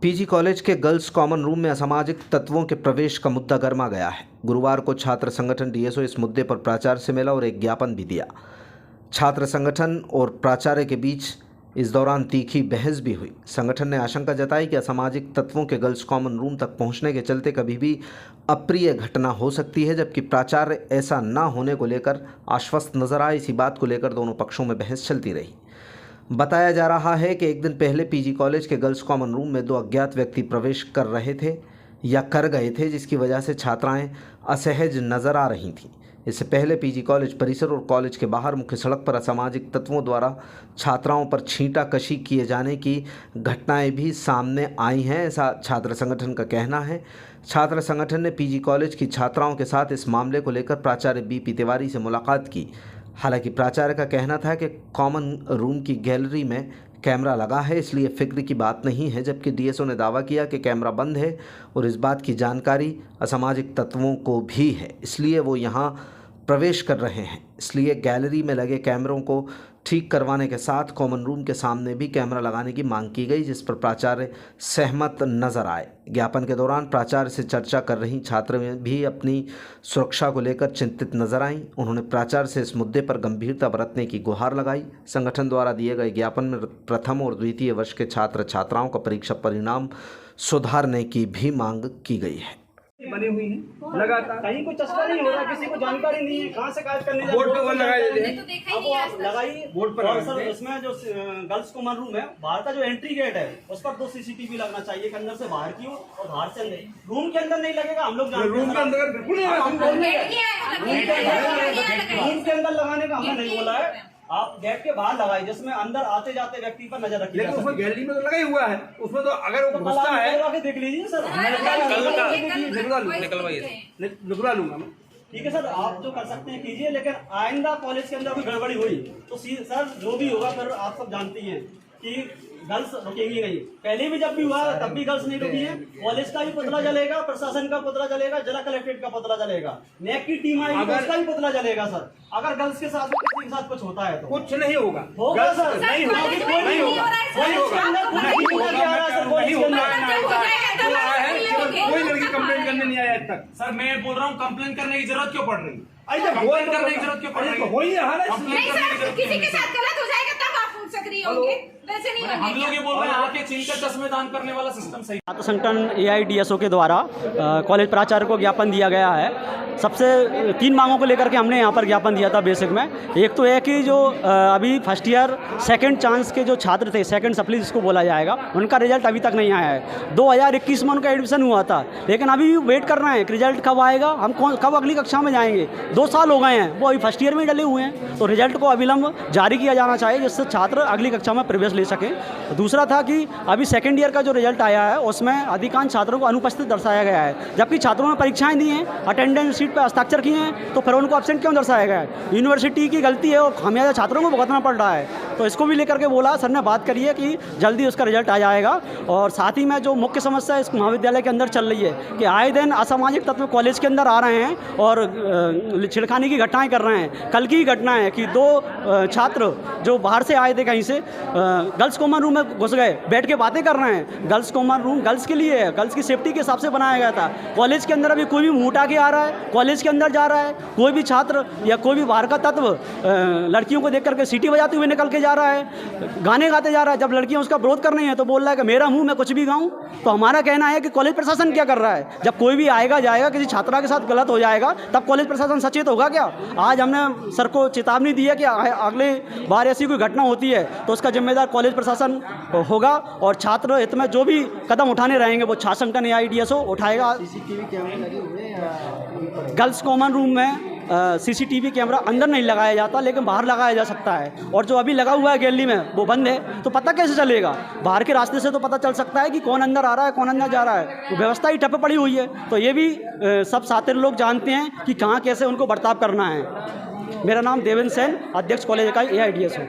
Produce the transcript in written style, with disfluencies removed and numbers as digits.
PG college के girls common room में असामाजिक तत्वों के प्रवेश का मुद्दा गर्मा गया है। गुरुवार को छात्र संगठन डीएसओ इस मुद्दे पर प्राचार्य से मिला और एक ज्ञापन भी दिया। छात्र संगठन और प्राचार्य के बीच इस दौरान तीखी बहस भी हुई। संगठन ने आशंका जताई कि असामाजिक तत्वों के गर्ल्स कॉमन रूम तक पहुंचने के चलते कभी भी अप्रिय घटना हो सकती है, जबकि प्राचार्य ऐसा न होने को लेकर आश्वस्त नजर आए। इसी बात को लेकर दोनों पक्षों में बहस चलती रही। बताया जा रहा है कि एक दिन पहले पीजी कॉलेज के गर्ल्स कॉमन रूम में दो अज्ञात व्यक्ति प्रवेश कर रहे थे या कर गए थे, जिसकी वजह से छात्राएं असहज नजर आ रही थीं। इससे पहले पीजी कॉलेज परिसर और कॉलेज के बाहर मुख्य सड़क पर असामाजिक तत्वों द्वारा छात्राओं पर छींटाकशी किए जाने की घटनाएं भी सामने आई हैं, ऐसा छात्र संगठन का कहना है। छात्र संगठन ने पीजी कॉलेज की छात्राओं के साथ इस मामले को लेकर प्राचार्य बीपी तिवारी से मुलाकात की। हालांकि प्राचार्य का कहना था कि कॉमन रूम की गैलरी में कैमरा लगा है, इसलिए फिक्र की बात नहीं है, जबकि डीएसओ ने दावा किया कि कैमरा बंद है और इस बात की जानकारी असामाजिक तत्वों को भी है, इसलिए वो यहाँ प्रवेश कर रहे हैं। इसलिए गैलरी में लगे कैमरों को ठीक करवाने के साथ कॉमन रूम के सामने भी कैमरा लगाने की मांग की गई, जिस पर प्राचार्य सहमत नजर आए। ज्ञापन के दौरान प्राचार्य से चर्चा कर रही छात्र भी अपनी सुरक्षा को लेकर चिंतित नजर आईं। उन्होंने प्राचार्य से इस मुद्दे पर गंभीरता बरतने की गुहार लगाई। संगठन द्वारा दिए गए ज्ञापन में प्रथम और द्वितीय वर्ष के छात्र छात्राओं का परीक्षा परिणाम सुधारने की भी मांग की गई है। बनी हुई है लगातार, कहीं कोई चस्का नहीं हो रहा, किसी को जानकारी नहीं है कहाँ से काज करने बोर्ड पे वो लगाए देते हैं, आप लगाइए बोर्ड पर। और सर इसमें जो गर्ल्स कॉमन रूम है, बाहर का जो एंट्री गेट है उस पर 2 सीसीटीवी लगना चाहिए, कि अंदर से बाहर की और बाहर से अंदर। रूम के अंदर नहीं लगेगा, हम लोग जानते हैं। रूम के अंदर बिल्कुल नहीं रूम के अंदर लगाने का हमने नहीं बोला है, आप गेट के बाहर लगाइए, जिसमें अंदर आते जाते व्यक्ति पर नजर रखिए। लेकिन उसमें गैलरी में तो लगा ही हुआ है, उसमें तो अगर वो घुसता है देख लीजिए सर, निकलवा लूंगा मैं। ठीक है सर, आप जो कर सकते हैं कीजिए, लेकिन आइंदा कॉलेज के अंदर कोई गड़बड़ी हुई तो सर जो भी होगा, फिर आप सब जानती हैं कि गर्ल्स रुकेंगी नहीं। पहले भी जब भी हुआ तब भी गर्ल्स नहीं रुकी है। कॉलेज का भी पुतला जलेगा, प्रशासन का पुतला जलेगा, जिला कलेक्ट्रेट का पुतला जलेगा, नेक की टीम आएगी तो उसका भी पुतला जलेगा सर। अगर गर्ल्स के साथ किसी के साथ कुछ होता है तो कुछ नहीं होगा, होगा सर, नहीं होगा, नहीं होगा, कोई लड़की कंप्लेंट करने नहीं आया आज तक। सर मैं बोल रहा हूँ, कंप्लेंट करने की जरूरत क्यों पड़ रही है? कंप्लेंट करने की जरूरत क्यों पड़ रही है? वही हाल है, किसी के साथ गलत हो जाएगा तब आप सक्रिय होंगे, वैसे नहीं हम लोग ये बोल रहे हैं आके छीनकर चश्मे दान करने वाला सिस्टम सही। छात्र संगठन एआईडीएसओ के द्वारा कॉलेज प्राचार्य को ज्ञापन दिया गया है। सबसे 3 मांगों को लेकर के हमने यहाँ पर ज्ञापन दिया था बेसिक में। एक तो है कि जो अभी फर्स्ट ईयर सेकंड चांस के जो छात्र थे, सेकंड सप्ली जिसको बोला जाएगा, उनका रिजल्ट अभी तक नहीं आया है। 2021 में उनका एडमिशन हुआ था, लेकिन अभी वेट कर रहे हैं कि रिजल्ट कब आएगा, हम कब अगली कक्षा में जाएंगे। 2 साल हो गए हैं, वो अभी फर्स्ट ईयर में डले हुए हैं, तो रिजल्ट को अविलंब जारी किया जाना चाहिए, जिससे छात्र अगली कक्षा में प्रवेश ले सकें। दूसरा था कि अभी सेकेंड ईयर का जो रिजल्ट आया है उसमें अधिकांश छात्रों को अनुपस्थित दर्शाया गया है, जबकि छात्रों ने परीक्षाएं दी हैं, अटेंडेंस शीट पर हस्ताक्षर किए हैं, तो फिर उनको एब्सेंट क्यों दर्शाया गया है? यूनिवर्सिटी की गलती है और खामियाजा छात्रों को भुगतना पड़ रहा है। तो इसको भी लेकर के बोला सर ने, बात करी है कि जल्दी उसका रिजल्ट आ जाएगा। और साथ ही में जो मुख्य समस्या इस महाविद्यालय के अंदर चल रही है कि आए दिन असामाजिक तत्व कॉलेज के अंदर आ रहे हैं और छिड़खाने की घटनाएं कर रहे हैं। कल की घटना है कि 2 छात्र जो बाहर से आए थे कहीं से, गर्ल्स कॉमन रूम में घुस गए, बैठ के बातें कर रहे हैं। गर्ल्स कॉमन रूम गर्ल्स के लिए है, गर्ल्स की सेफ्टी के हिसाब से बनाया गया था। कॉलेज के अंदर अभी कोई भी मुँह उठा के आ रहा है, कॉलेज के अंदर जा रहा है, कोई भी छात्र या कोई भी बाहर का तत्व लड़कियों को देख करके सीटी बजाते हुए निकल के जा रहा है, गाने गाते जा रहा है। जब लड़कियां उसका विरोध कर रही हैं तो बोल रहा है कि मेरा मुंह मैं कुछ भी गाऊं। तो हमारा कहना है कि कॉलेज प्रशासन क्या कर रहा है? जब कोई भी आएगा जाएगा, किसी छात्रा के साथ गलत हो जाएगा, तब कॉलेज प्रशासन सचेत होगा क्या? आज हमने सर को चेतावनी दी है कि अगले बार ऐसी कोई घटना होती है तो उसका जिम्मेदार कॉलेज प्रशासन होगा, और छात्र हित में जो भी कदम उठाने रहेंगे वो छात्र संगठन एआईडीएसओ उठाएगा। सीसीटीवी कैमरे लगे हुए हैं गर्ल्स कॉमन रूम में सीसीटीवी कैमरा अंदर नहीं लगाया जाता, लेकिन बाहर लगाया जा सकता है। और जो अभी लगा हुआ है गैलरी में वो बंद है, तो पता कैसे चलेगा? बाहर के रास्ते से तो पता चल सकता है कि कौन अंदर आ रहा है, कौन अंदर जा रहा है। तो व्यवस्था ही ठप पड़ी हुई है। तो ये भी सब छात्र लोग जानते हैं कि कहाँ कैसे उनको बर्ताव करना है। मेरा नाम देवेंद्र सेन, अध्यक्ष कॉलेज इकाई एआईडीएसओ।